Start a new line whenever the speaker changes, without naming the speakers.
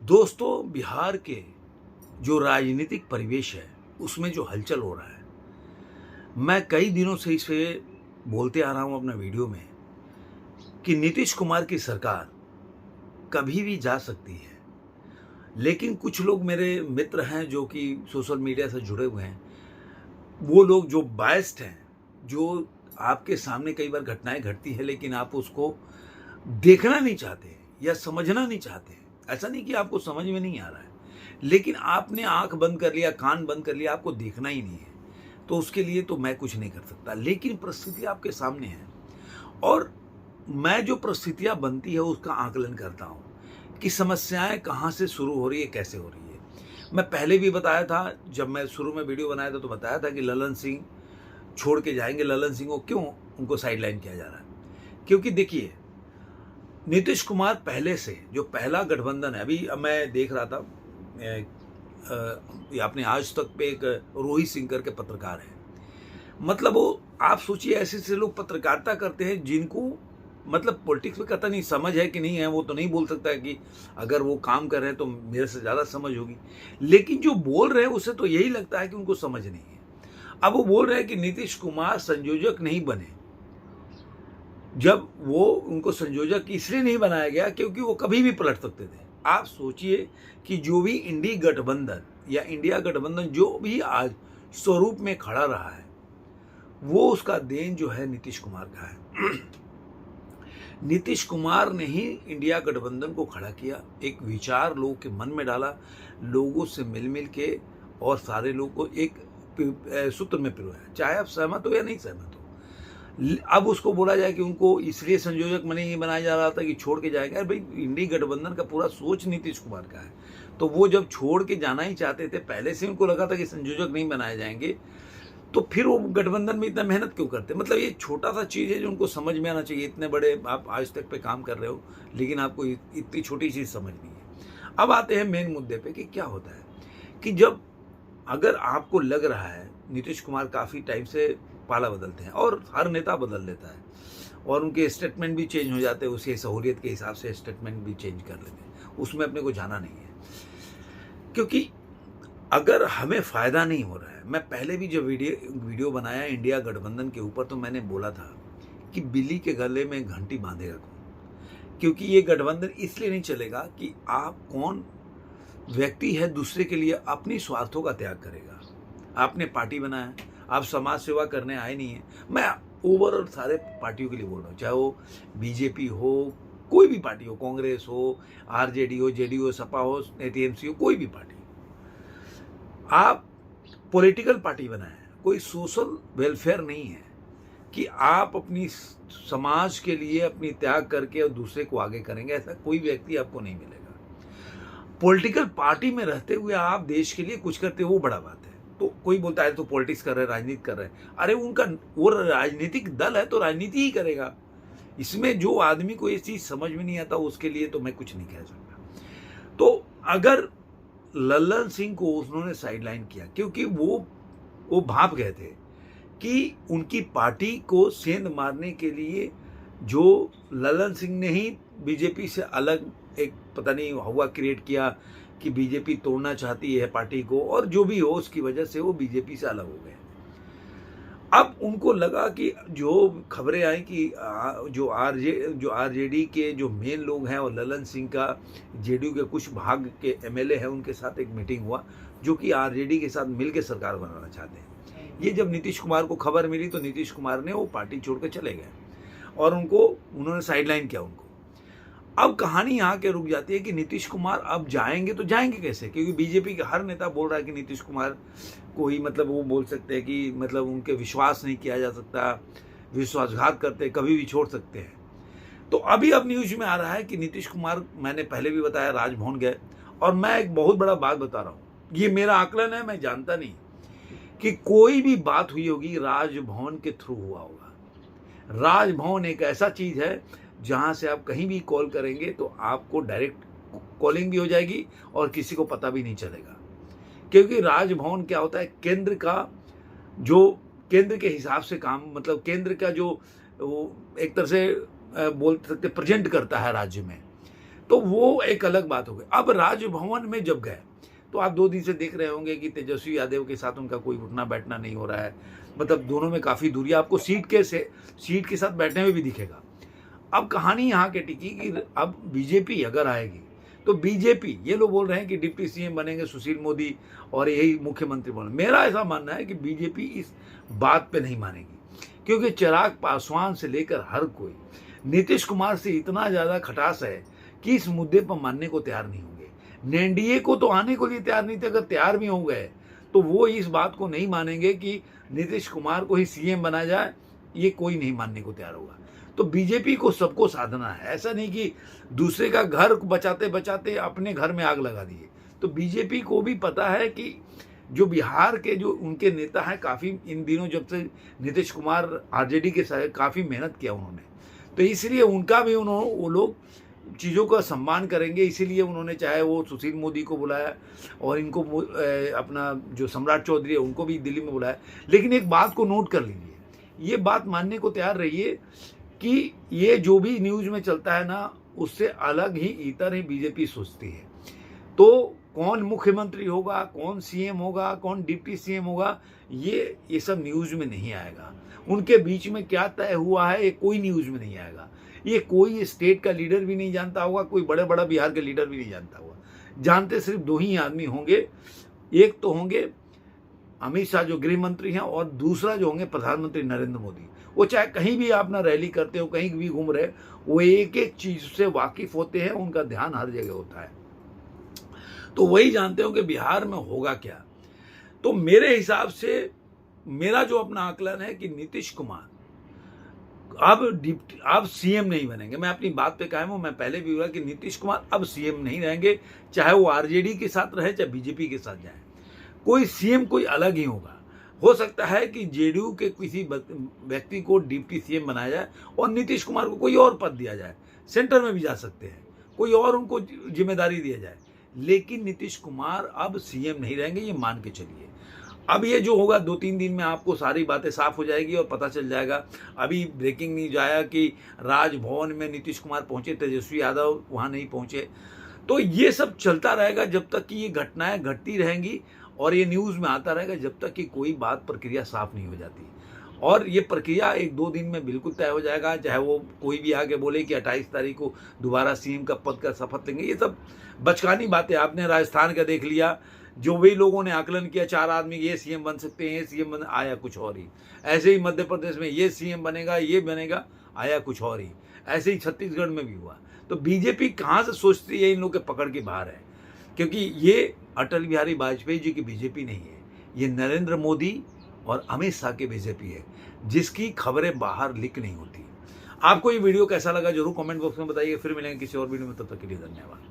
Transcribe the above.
दोस्तों, बिहार के जो राजनीतिक परिवेश है, उसमें जो हलचल हो रहा है, मैं कई दिनों से इसे बोलते आ रहा हूँ अपना वीडियो में कि नीतीश कुमार की सरकार कभी भी जा सकती है। लेकिन कुछ लोग मेरे मित्र हैं जो कि सोशल मीडिया से जुड़े हुए हैं, वो लोग जो बायस्ड हैं, जो आपके सामने कई बार घटनाएँ घटती हैं लेकिन आप उसको देखना नहीं चाहते या समझना नहीं चाहते। ऐसा नहीं कि आपको समझ में नहीं आ रहा है, लेकिन आपने आँख बंद कर लिया, कान बंद कर लिया, आपको देखना ही नहीं है। तो उसके लिए तो मैं कुछ नहीं कर सकता, लेकिन परिस्थिति आपके सामने है और मैं जो परिस्थितियाँ बनती है उसका आकलन करता हूँ कि समस्याएँ कहाँ से शुरू हो रही है, कैसे हो रही है। मैं पहले भी बताया था, जब मैं शुरू में वीडियो बनाया था तो बताया था कि ललन सिंह छोड़ के जाएँगे। ललन सिंह को क्यों उनको साइडलाइन किया जा रहा है? क्योंकि देखिए, नीतीश कुमार पहले से जो पहला गठबंधन है, अभी अब मैं देख रहा था ये आपने आज तक पे एक रोहित सिंह करके पत्रकार है। मतलब वो, आप सोचिए, ऐसे ऐसे लोग पत्रकारिता करते हैं जिनको मतलब पॉलिटिक्स में कतई नहीं समझ है कि नहीं है, वो तो नहीं बोल सकता है कि अगर वो काम कर रहे हैं तो मेरे से ज़्यादा समझ होगी। लेकिन जो बोल रहे हैं उससे तो यही लगता है कि उनको समझ नहीं है। अब वो बोल रहे हैं कि नीतीश कुमार संयोजक नहीं बने। जब वो उनको संयोजक इसलिए नहीं बनाया गया क्योंकि वो कभी भी पलट सकते थे। आप सोचिए कि जो भी इंडी गठबंधन या इंडिया गठबंधन जो भी आज स्वरूप में खड़ा रहा है, वो उसका देन जो है नीतीश कुमार का है। नीतीश कुमार ने ही इंडिया गठबंधन को खड़ा किया, एक विचार लोगों के मन में डाला, लोगों से मिल मिल के और सारे लोग को एक सूत्र में पिरोया, चाहे आप सहमत हो या नहीं सहमत हो। अब उसको बोला जाए कि उनको इसलिए संयोजक नहीं बनाया जा रहा था कि छोड़ के जाएगा। अरे भाई, इंडी गठबंधन का पूरा सोच नीतीश कुमार का है, तो वो जब छोड़ के जाना ही चाहते थे, पहले से उनको लगा था कि संयोजक नहीं बनाए जाएंगे, तो फिर वो गठबंधन में इतना मेहनत क्यों करते? मतलब ये छोटा सा चीज़ है जो उनको समझ में आना चाहिए। इतने बड़े आप आज तक पे काम कर रहे हो, लेकिन आपको इतनी छोटी चीज़ समझ नहीं है। अब आते हैं मेन मुद्दे पे कि क्या होता है कि जब अगर आपको लग रहा है नीतीश कुमार काफ़ी टाइम से पाला बदलते हैं और हर नेता बदल लेता है और उनके स्टेटमेंट भी चेंज हो जाते हैं, उसकी सहूलियत के हिसाब से स्टेटमेंट भी चेंज कर लेते हैं, उसमें अपने को जाना नहीं है। क्योंकि अगर हमें फ़ायदा नहीं हो रहा है, मैं पहले भी जब वीडियो बनाया इंडिया गठबंधन के ऊपर तो मैंने बोला था कि बिल्ली के गले में घंटी बांधेगा कौन? क्योंकि ये गठबंधन इसलिए नहीं चलेगा कि आप कौन व्यक्ति है दूसरे के लिए अपनी स्वार्थों का त्याग करेगा। आपने पार्टी बनाया है, आप समाज सेवा करने आए नहीं हैं। मैं ओवरऑल सारे पार्टियों के लिए बोल रहा हूँ, चाहे वो बीजेपी हो, कोई भी पार्टी हो, कांग्रेस हो, आरजेडी हो, जेडीयू हो, सपा हो, टीएमसी हो, कोई भी पार्टी। आप पॉलिटिकल पार्टी बनाए हैं, कोई सोशल वेलफेयर नहीं है कि आप अपनी समाज के लिए अपनी त्याग करके और दूसरे को आगे करेंगे। ऐसा कोई व्यक्ति आपको नहीं मिलेगा। पॉलिटिकल पार्टी में रहते हुए आप देश के लिए कुछ करते हो, वो बड़ा बात है। तो कोई बोलता है तो पॉलिटिक्स कर रहे हैं, राजनीति कर रहे हैं। अरे उनका वो राजनीतिक दल है तो राजनीति ही करेगा। इसमें जो आदमी को ये चीज़ समझ में नहीं आता उसके लिए तो मैं कुछ नहीं कह सकता। तो अगर लल्लन सिंह को उन्होंने साइडलाइन किया क्योंकि वो भाप गए थे कि उनकी पार्टी को सेंध मारने के लिए जो लल्लन सिंह ने ही बीजेपी से अलग एक पता नहीं हुआ क्रिएट किया कि बीजेपी तोड़ना चाहती है पार्टी को, और जो भी हो उसकी वजह से वो बीजेपी से अलग हो गए। अब उनको लगा कि जो खबरें आई कि जो आरजेडी के जो मेन लोग हैं और ललन सिंह का जेडीयू के कुछ भाग के एमएलए हैं, उनके साथ एक मीटिंग हुआ जो कि आरजेडी के साथ मिलकर सरकार बनाना चाहते हैं। ये जब नीतीश कुमार को खबर मिली तो नीतीश कुमार ने वो पार्टी छोड़ कर चले गए और उन्होंने साइडलाइन किया उनको। अब कहानी यहाँ के रुक जाती है कि नीतीश कुमार अब जाएंगे तो जाएंगे कैसे? क्योंकि बीजेपी का हर नेता बोल रहा है कि नीतीश कुमार को ही, मतलब वो बोल सकते हैं कि मतलब उनके विश्वास नहीं किया जा सकता, विश्वासघात करते, कभी भी छोड़ सकते हैं। तो अभी अब न्यूज में आ रहा है कि नीतीश कुमार, मैंने पहले भी बताया, राजभवन गए। और मैं एक बहुत बड़ा बात बता रहा हूँ, ये मेरा आकलन है, मैं जानता नहीं कि कोई भी बात हुई होगी राजभवन के थ्रू हुआ होगा। राजभवन एक ऐसा चीज है जहां से आप कहीं भी कॉल करेंगे तो आपको डायरेक्ट कॉलिंग भी हो जाएगी और किसी को पता भी नहीं चलेगा। क्योंकि राजभवन क्या होता है, केंद्र का जो केंद्र के हिसाब से काम, मतलब केंद्र का जो वो एक तरह से बोल सकते प्रेजेंट करता है राज्य में। तो वो एक अलग बात हो गई। अब राजभवन में जब गए तो आप 2 दिन से देख रहे होंगे कि तेजस्वी यादव के साथ उनका कोई उठना बैठना नहीं हो रहा है, मतलब दोनों में काफ़ी दूरी, आपको सीट के साथ बैठने में भी दिखेगा। अब कहानी यहाँ के टिकी कि अब बीजेपी अगर आएगी तो बीजेपी, ये लोग बोल रहे हैं कि डिप्टी सीएम बनेंगे सुशील मोदी और यही मुख्यमंत्री बने। मेरा ऐसा मानना है कि बीजेपी इस बात पे नहीं मानेगी, क्योंकि चिराग पासवान से लेकर हर कोई नीतीश कुमार से इतना ज़्यादा खटास है कि इस मुद्दे पर मानने को तैयार नहीं होंगे। एनडीए को तो आने को लिए तैयार नहीं थे, अगर तैयार भी हो गए तो वो इस बात को नहीं मानेंगे कि नीतीश कुमार को ही सीएम बनाया जाए, ये कोई नहीं मानने को तैयार होगा। तो बीजेपी को सबको साधना है, ऐसा नहीं कि दूसरे का घर बचाते बचाते अपने घर में आग लगा दिए। तो बीजेपी को भी पता है कि जो बिहार के जो उनके नेता हैं, काफ़ी इन दिनों जब से नीतीश कुमार आरजेडी के साथ काफ़ी मेहनत किया उन्होंने, तो इसलिए उनका भी वो लोग चीज़ों का सम्मान करेंगे। इसीलिए उन्होंने चाहे वो सुशील मोदी को बुलाया और इनको अपना जो सम्राट चौधरी है उनको भी दिल्ली में बुलाया। लेकिन एक बात को नोट कर लीजिए, ये बात मानने को तैयार रहिए कि ये जो भी न्यूज़ में चलता है ना, उससे अलग ही इतर ही बीजेपी सोचती है। तो कौन मुख्यमंत्री होगा, कौन सीएम होगा, कौन डिप्टी सीएम होगा, ये सब न्यूज़ में नहीं आएगा। उनके बीच में क्या तय हुआ है ये कोई न्यूज़ में नहीं आएगा। ये कोई स्टेट का लीडर भी नहीं जानता होगा, कोई बड़ा बिहार के लीडर भी नहीं जानता होगा। जानते सिर्फ 2 ही आदमी होंगे, एक तो होंगे अमित शाह जो गृह मंत्री हैं, और दूसरा जो होंगे प्रधानमंत्री नरेंद्र मोदी। वो चाहे कहीं भी आप ना रैली करते हो, कहीं भी घूम रहे, वो एक एक चीज़ से वाकिफ होते हैं, उनका ध्यान हर जगह होता है। तो वही जानते हो कि बिहार में होगा क्या। तो मेरे हिसाब से मेरा जो अपना आकलन है कि नीतीश कुमार अब सीएम नहीं बनेंगे। मैं अपनी बात पे कायम हूं। मैं पहले भी बोला कि नीतीश कुमार अब सीएम नहीं रहेंगे, चाहे वो आरजेडी के साथ रहे चाहे बीजेपी के साथ जाए, कोई सीएम कोई अलग ही होगा। हो सकता है कि जेडीयू के किसी व्यक्ति को डिप्टी सीएम बनाया जाए और नीतीश कुमार को कोई और पद दिया जाए, सेंटर में भी जा सकते हैं, कोई और उनको जिम्मेदारी दिया जाए, लेकिन नीतीश कुमार अब सीएम नहीं रहेंगे, ये मान के चलिए। अब ये जो होगा 2-3 दिन में आपको सारी बातें साफ हो जाएगी और पता चल जाएगा। अभी ब्रेकिंग न्यूज आया कि राजभवन में नीतीश कुमार पहुंचे, तेजस्वी यादव वहां नहीं पहुंचे। तो ये सब चलता रहेगा जब तक कि ये घटनाएं घटती रहेंगी और ये न्यूज़ में आता रहेगा, जब तक कि कोई बात प्रक्रिया साफ नहीं हो जाती। और ये प्रक्रिया 1-2 दिन में बिल्कुल तय हो जाएगा, चाहे वो कोई भी आगे बोले कि 28 तारीख को दोबारा सीएम का पद का शपथ लेंगे। ये सब बचकानी बातें। आपने राजस्थान का देख लिया, जो भी लोगों ने आकलन किया 4 आदमी ये सीएम बन सकते हैं, ये सीएम बन, आया कुछ और ही। ऐसे ही मध्य प्रदेश में ये सीएम बनेगा, ये बनेगा, आया कुछ और ही। ऐसे ही छत्तीसगढ़ में भी हुआ। तो बीजेपी कहाँ से सोचती है, इन लोग के पकड़ के बाहर है, क्योंकि ये अटल बिहारी वाजपेयी जी की बीजेपी नहीं है, ये नरेंद्र मोदी और अमित शाह की बीजेपी है, जिसकी खबरें बाहर लीक नहीं होती। आपको ये वीडियो कैसा लगा जरूर कमेंट बॉक्स में बताइए। फिर मिलेंगे किसी और वीडियो में, तब तक के लिए धन्यवाद।